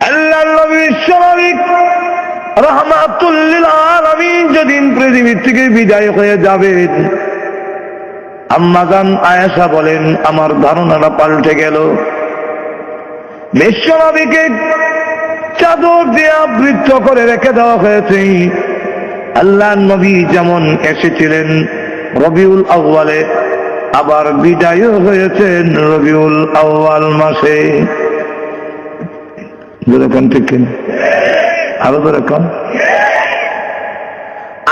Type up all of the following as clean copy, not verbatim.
আল্লাহর নবী স্বাভাবিক রাহমাতুল লিল আলামিন যেদিন পৃথিবী থেকে বিদায় হয়ে যাবেন, আম্মা জান আয়েশা বলেন আমার ধারণাটা পাল্টে গেল। বিশ্বনবীকে চাদর দিয়ে আবৃত করে রেখে দেওয়া হয়েছে। আল্লাহর নবী যেমন এসেছিলেন রবিউল আউয়ালে, আবার বিদায় হয়েছেন রবিউল আউয়াল মাসে। যেরকম ঠিক কিনা আরো যেরকম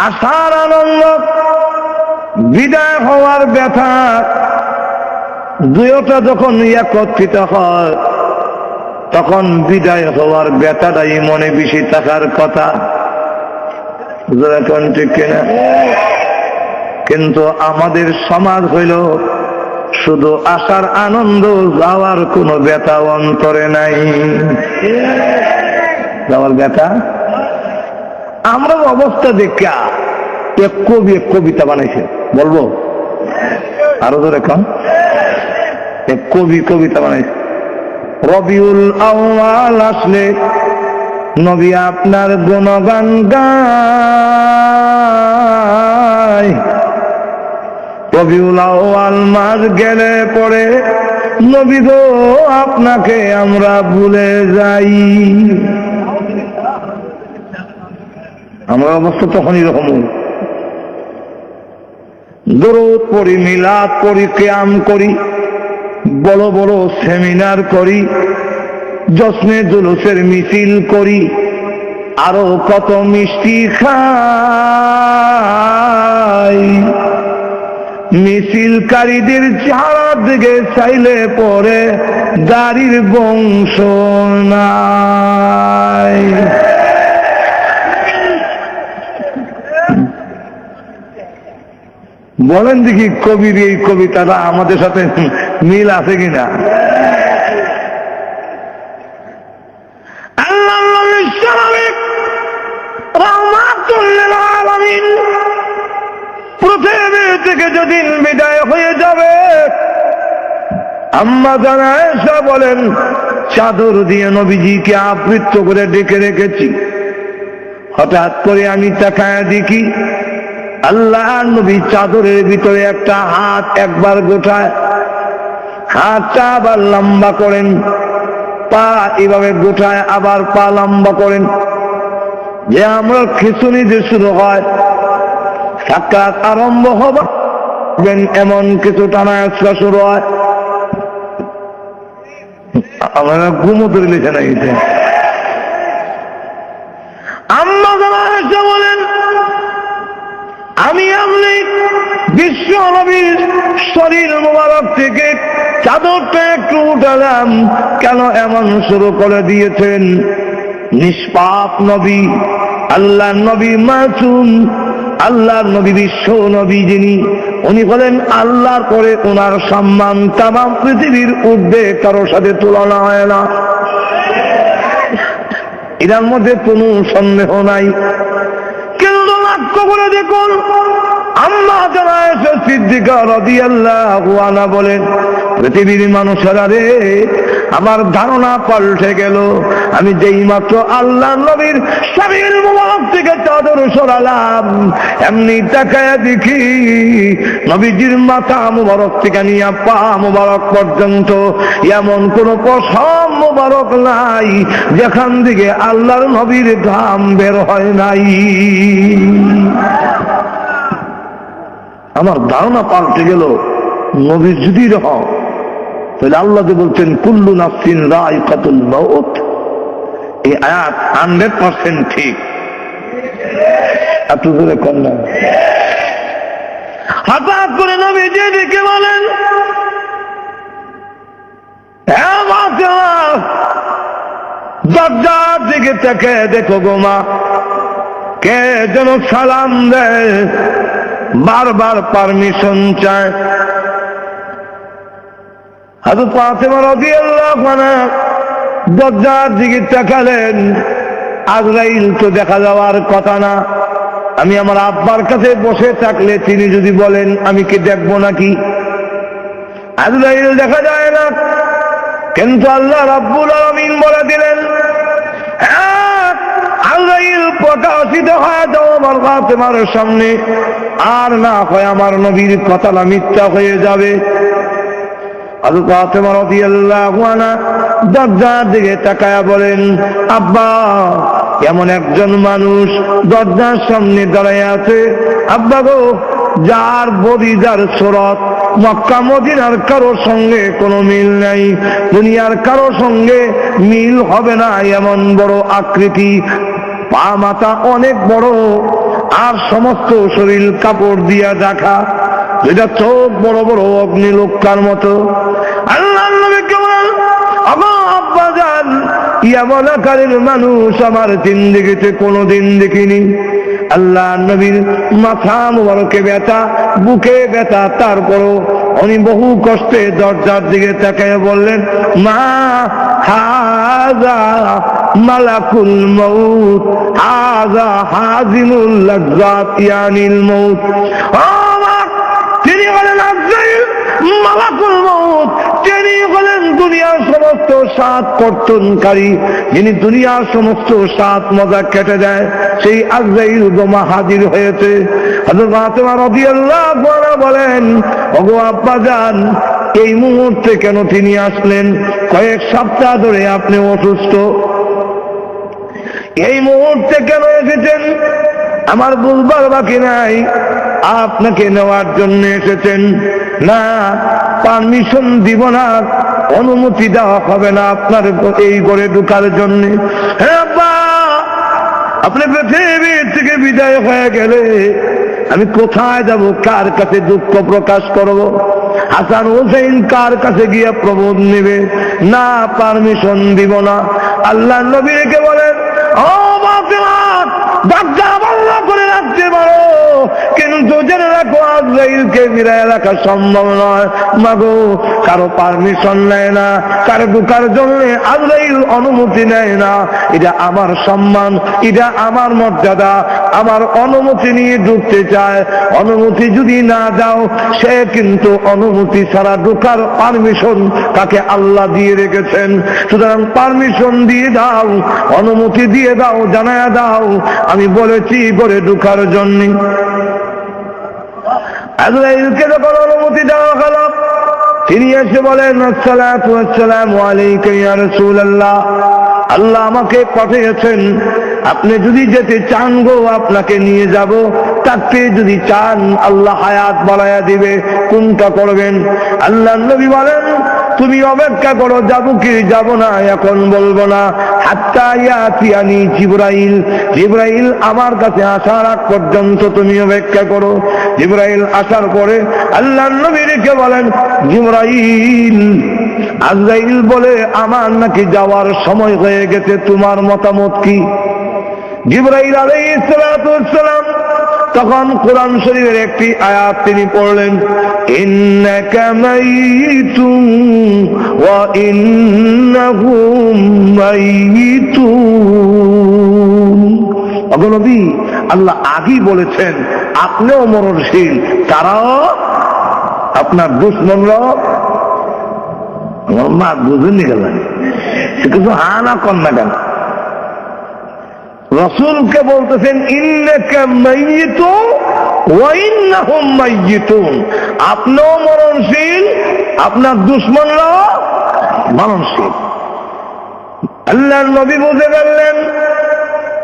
আশার আনন্দ, বিদায় হওয়ার ব্যথা, দুইটা যখন একত্রিত হয় তখন বিদায় হওয়ার ব্যথাটাই মনে বেশি থাকার কথা। যেরকম ঠিক কিনা? কিন্তু আমাদের সমাজ হইল শুধু আসার আনন্দ, যাওয়ার কোনো ব্যথা অন্তরে নাই। যাওয়ার ব্যথা আমরা অবস্থা দেখা এক কবি এক কবিতা বানাইছে, বলবো আরো ধরে কম, এক কবি কবিতা বানাইছে। রবিউল আউয়াল আসলে নবী আপনার গুণগান গায়, রবিউল আউয়াল মাস গেলে পরে নবী গো আপনাকে আমরা ভুলে যাই। আমরা অবস্থা তখন এরকম, দরুদ পড়ি, মিলাদ পড়ি, কিয়াম করি, বড় বড় সেমিনার করি, জশ্নে জুলুসের মিছিল করি, আরো কত মিষ্টি খাই। মিছিলকারীদের চেহারা দিকে চাইলে পরে দাড়ির বংশ নাই। বলেন দেখি কবির এই কবিতাটা আমাদের সাথে মিল আছে কিনা? আল্লাহর নবী স্বাভাবিক রাহমাতুল লিল আলামিন পৃথিবী থেকে যেদিন বিদায় হয়ে যাবে, আম্মা জান আয়েশা বলেন চাদর দিয়ে নবীজিকে আবৃত করে ডেকে রেখেছি। হঠাৎ করে আমি তাকায় দেখি আল্লাহর নবী চাদরের ভিতরে একটা হাত একবার গোটায়, হাতটা আবার লম্বা করেন, পা এভাবে গোটায়, আবার পা লম্বা করেন। যে আমরা খিচুড়ি যে শুরু হয়, সাক্ষাৎ আরম্ভ হবে এমন কিছু টানা আসা শুরু হয়। আমরা ঘুমো ধরে লিখে না গেছে। আম্মা জান আয়েশা বলেন আমি আপনি বিশ্ব নবীর শরীর মোবারক থেকে চাদরটা একটু উঠালাম, কেন এমন শুরু করে দিয়েছেন? নিষ্পাপ নবী, আল্লাহর নবী মাসুম, আল্লাহর নবী বিশ্ব নবী যিনি, উনি বলেন আল্লাহর পরে ওনার সম্মান তামাম পৃথিবীর ঊর্ধ্বে কারোর সাথে তুলনা হয় না, এটার মধ্যে কোনো সন্দেহ নাই। কিন্তু লক্ষ্য করে দেখুন আম্মা জান আয়েশা সিদ্দিকা রাদিয়াল্লাহু আনহা বলেন পৃথিবীর মানুষেরা রে, আমার ধারণা পাল্টে গেল। আমি যেই মাত্র আল্লাহর নবীর শরীর মোবারক থেকে চাদর সরালাম, এমনি তাকায়া দেখি নবীজির মাথা মোবারক থেকে নিয়ে পা মোবারক পর্যন্ত এমন কোন পশম মোবারক নাই যেখান থেকে আল্লাহর নবীর ঘাম বের হয় নাই। আমার ধারণা পাল্টে গেল। নবী যদি রহম, তাহলে আল্লাহ যে বলছেন কুল্লু নাফসিন যায়িকাতুল মাউত, এই আয়াত 100% ঠিক। এত জোরে কন্যা হঠাৎ করে নবী যেদিকে বলেন দরজার দিকে থেকে দেখো গোমা, কে যেন সালাম দেয়, বারবার পারমিশন চায়। হযরত ফাতেমা রাদিয়াল্লাহু আনহা দরজার দিকে তাকালেন, আজরাইল তো দেখা যাওয়ার কথা না। আমি আমার আব্বার কাছে বসে থাকলে তিনি যদি বলেন আমি কি দেখবো নাকি? আজরাইল দেখা যায় না, কিন্তু আল্লাহ রাব্বুল আলামিন বলে দিলেন আল্লাহর প্রকাশিত হয়ে যাও আমার ফাতেমার সামনে, আর না হয় আমার নবীর কথাটা মিথ্যা হয়ে যাবে। হযরত ফাতেমা রাদিয়াল্লাহু আনহা দরজার দিকে তাকায়া বলেন, আব্বা, এমন একজন মানুষ দরজার সামনে দাঁড়ায় আছে আব্বা গো, যার বডি, যার সুরত মক্কা মদিনার কারোর সঙ্গে কোনো মিল নাই, দুনিয়ার কারোর সঙ্গে মিল হবে না, এমন বড় আকৃতি, পা মাথা অনেক বড়, আর সমস্ত শরীর কাপড় দিয়া ঢাকা, যেটা চোখ বড় বড় অগ্নিলোকার মতো। আল্লাহর নবী কেমন আব্বা জান, এমন আকারের মানুষ আমার জিন্দেগিতে কোনোদিন দেখিনি। আল্লাহ নবীর মাথা মুবারকে ব্যথা, বুকে ব্যথা, তারপরও উনি বহু কষ্টে দরজার দিকে তাকিয়ে বললেন, মা হাযা মালাকুল মউত, হাযা হাযিমুল লাযযাত ইয়ানিল মউত। তিনি বলেন আজরাইল মালাকুল মউত, তিনি বলেন দুনিয়ার সমস্ত স্বাদ কর্তনকারী, যিনি দুনিয়ার সমস্ত স্বাদ মজা কেটে দেয়, সেই আজরাইল গোমা হাজির হয়েছে। হযরত ফাতেমা রাদিয়াল্লাহু আনহা বলেন, ওগো আব্বা জান, এই মুহূর্তে কেন তিনি আসলেন? কয়েক সপ্তাহ ধরে আপনি অসুস্থ, এই মুহূর্তে কেন এসেছেন? আমার বুঝবার বাকি নাই, আপনাকে নেওয়ার জন্য এসেছেন। না, পারমিশন দিব না, অনুমতি দেওয়া হবে না আপনার এই ঘরে ঢোকার জন্য। হ্যাঁ আব্বা, আপনি পৃথিবী থেকে বিদায় হয়ে গেলে আমি কোথায় যাব? কার কাছে দুঃখ প্রকাশ করব? হাসান হোসেন কার কাছে গিয়ে প্রবোধ নেবে? না, পারমিশন দিব না। আল্লাহ নবীকে বলেন, ও ফাতেমা, দরজা বন্ধ করে রাখতে পারো, কিন্তু জেনে রাখো আজরাইলকে ফিরায় রাখা সম্ভব নয়। মাগো, কারো পারমিশন নেয় না, কারো ঢোকার জন্য আজরাইল অনুমতি নেয় না। এটা আমার সম্মান, এটা আমার মর্যাদা, আমার অনুমতি নিয়ে ঢুকতে চায়। অনুমতি যদি না দাও, সে কিন্তু অনুমতি ছাড়া ঢোকার পারমিশন তাকে আল্লাহ দিয়ে রেখেছেন। সুতরাং পারমিশন দিয়ে দাও, অনুমতি দিয়ে দাও, জানায়া দাও আমি বলেছি ঘরে ঢোকার জন্য। আজরাইলকে যখন অনুমতি দেওয়া হল, তিনি এসে বলেন, আসসালাতু ওয়াসসালামু আলাইকা ইয়া রাসূলুল্লাহ, আল্লাহ আমাকে পাঠিয়েছেন, আপনি যদি যেতে চান গো আপনাকে নিয়ে যাব, তাকে যদি চান আল্লাহ হায়াত বাড়ায়া দিবে, কোনটা করবেন? আল্লাহ নবী বলেন, তুমি অপেক্ষা করো, যাবো কি যাব না এখন বলবো না, হাত্তা ইয়াতিয়ানি জিবরাইল, জিবরাইল আমার কাছে আসার আগ পর্যন্ত তুমি অপেক্ষা করো। জিবরাইল আসার পরে আল্লাহ নবীকে বলেন, জিবরাইল, আজরাইল বলে আমার নাকি যাওয়ার সময় হয়ে গেছে, তোমার মতামত কি? জিবরাইল আলাইহিস সালাতু ওয়াস সালাম তখন কোরআন শরীফের একটি আয়াত তিনি পড়লেন, ইন্নাকা মাইতুন ওয়া ইন্নাহুম মাইতুন। ওগো নবী, আল্লাহ আগেই বলেছেন আপনিও মরণশীল, তারাও, আপনার দুশমনরাও। আমার মা বুঝেনি গেল, কিছু হানা কন্যা কেন? রাসূলকে বলতেছেন, ইন্নাকা মাইয়িতুন ওয়া ইন্নাহুম মাইয়িতুন, আপনিও মরণশীল, আপনার দুশমনরাও মরণশীল। আল্লাহর নবী বুঝে গেলেন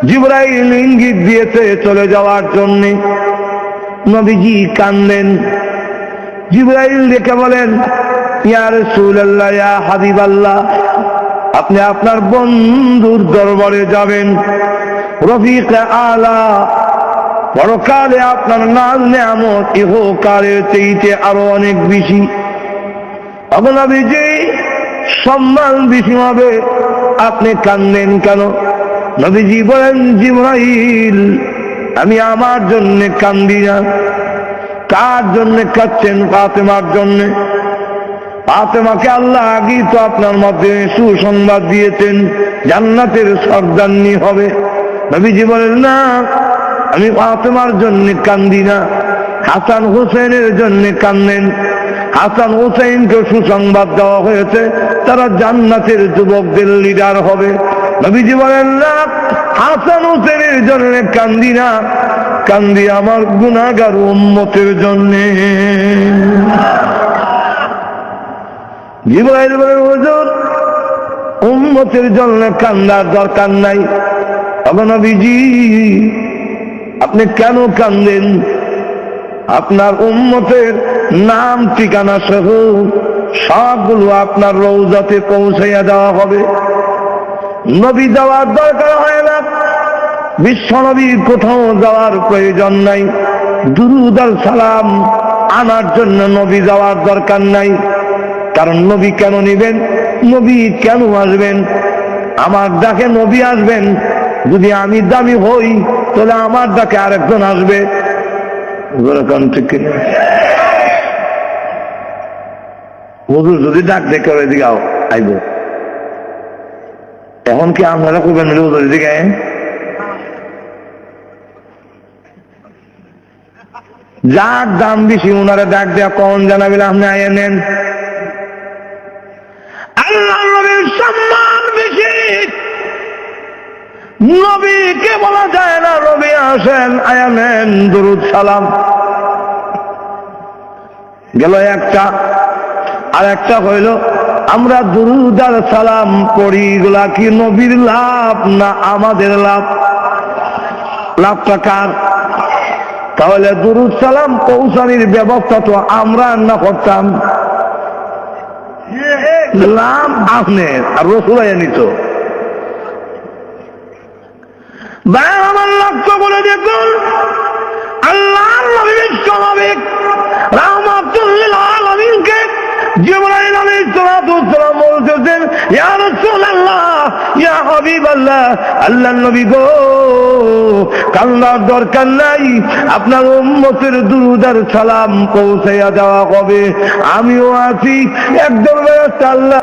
জিবরাইল ইঙ্গিত দিয়েছে চলে যাওয়ার জন্য। নবীজি কাঁদলেন। জিবরাইল দেখে বলেন, ইয়া রাসূলুল্লাহ, ইয়া হাবিবাল্লাহ, আপনি আপনার বন্ধুর দরবারে যাবেন, রফিক আলা, পরকালে আপনার নাজ নেয়ামত ইহকালের চাইতে আরো অনেক বেশি। নবীজি সম্মান বেশি হবে, আপনি কাঁদেন কেন? নবীজি বলেন, জিবরাইল, আমি আমার জন্য কান্দি না। কার জন্য কাঁদছেন? ফাতেমার জন্য। ফাতেমাকে আল্লাহ আগেই তো আপনার মধ্যে সুসংবাদ দিয়েছেন, জান্নাতের সর্দারনি হবে। নবীজি বলেন, না, আমি ফাতেমার জন্য কান্দি না, হাসান হোসেনের জন্য কান্দেন। হাসান হোসেনকে সুসংবাদ দেওয়া হয়েছে, তারা জান্নাতের যুবকদের লিডার হবে। নবীজি বলেন না, হাসান হুসেনের জন্য কান্দি না, কান্দি আমার গুনাহগার উম্মতের জন্য। জিবরাইল বলেন, হুজুর উম্মতের জন্য কান্দার দরকার নাই। ওগো নবীজি, আপনি কেন কান্দেন? আপনার উম্মতের নাম ঠিকানা সহ সবগুলো আপনার রওজাতে পৌঁছাইয়া দেওয়া হবে। নবী যাওয়ার দরকার হয় না, বিশ্ব নবীর কোথাও যাওয়ার প্রয়োজন নাই, দুরূদ আর সালাম আনার জন্য নবী যাওয়ার দরকার নাই। কারণ নবী কেন নিবেন? নবী কেন আসবেন? আমার ডাকে নবী আসবেন। যদি আমি দামি হই তাহলে আমার ডাকে আরেকজন আসবে। হুজুর যদি ডাক দেখে এদিকে আইব, এখন কি আপনারা করবেন হুজুর এদিকে? যার দাম বেশি ওনারা ডাক দেয়া কখন জানাবেন আপনি আইয়া নেন। আল্লাহ নবীর সম্মান বেশি, নবীকে বলা যায় না নবী আসেন আয়া নেন দুরূদ সালাম। গেল একটা। আর একটা হইল আমরা দুরূদ আর সালাম পড়ি, এগুলা কি নবীর লাভ না আমাদের লাভ? লাভটা কার? তাহলে দুরূদ সালাম পৌঁছানির ব্যবস্থা তো আমরা না করতাম, লাভ আপনার আর রসুলাই নিত। আমার লক্ষ্য করে দেখুন, আল্লাহ নবী বিশ্ব নবী রাহমাতুল লিল আলামিনকে জিবরাইল আলাইহিস সালাতু ওয়াস সালাম বলতেছেন, ইয়া রাসূলুল্লাহ, ইয়া হাবিবাল্লাহ, আল্লাহর নবী গো, কান্নার দরকার নাই, আপনার উম্মতের দুরূদ আর সালাম পৌঁছাইয়া দেওয়া হবে। আমিও আছি, একদম আল্লাহ